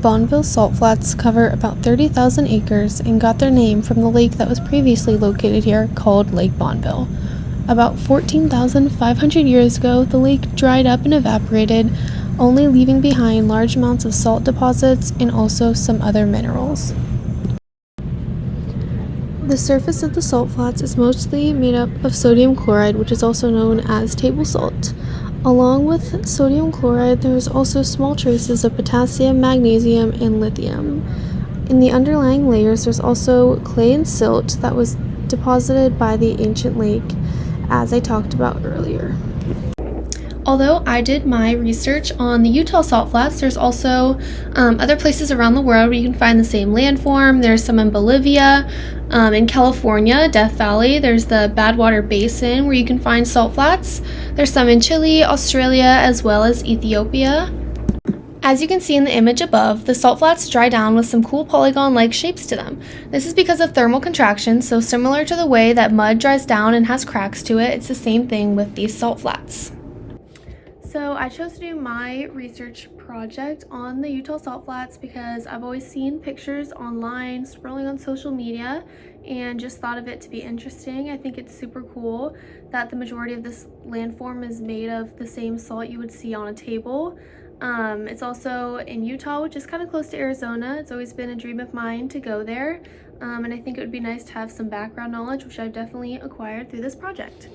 Bonneville Salt Flats cover about 30,000 acres and got their name from the lake that was previously located here called Lake Bonneville. About 14,500 years ago, the lake dried up and evaporated, only leaving behind large amounts of salt deposits and also some other minerals. The surface of the salt flats is mostly made up of sodium chloride, which is also known as table salt. Along with sodium chloride, there is also small traces of potassium, magnesium, and lithium. In the underlying layers, there's also clay and silt that was deposited by the ancient lake, as I talked about earlier. Although I did my research on the Utah salt flats, there's also other places around the world where you can find the same landform. There's some in Bolivia, in California, Death Valley. There's the Badwater Basin where you can find salt flats. There's some in Chile, Australia, as well as Ethiopia. As you can see in the image above, the salt flats dry down with some cool polygon-like shapes to them. This is because of thermal contraction, so similar to the way that mud dries down and has cracks to it, it's the same thing with these salt flats. So I chose to do my research project on the Utah salt flats because I've always seen pictures online, scrolling on social media, and just thought of it to be interesting. I think it's super cool that the majority of this landform is made of the same salt you would see on a table. It's also in Utah, which is kind of close to Arizona. It's always been a dream of mine to go there, and I think it would be nice to have some background knowledge, which I've definitely acquired through this project.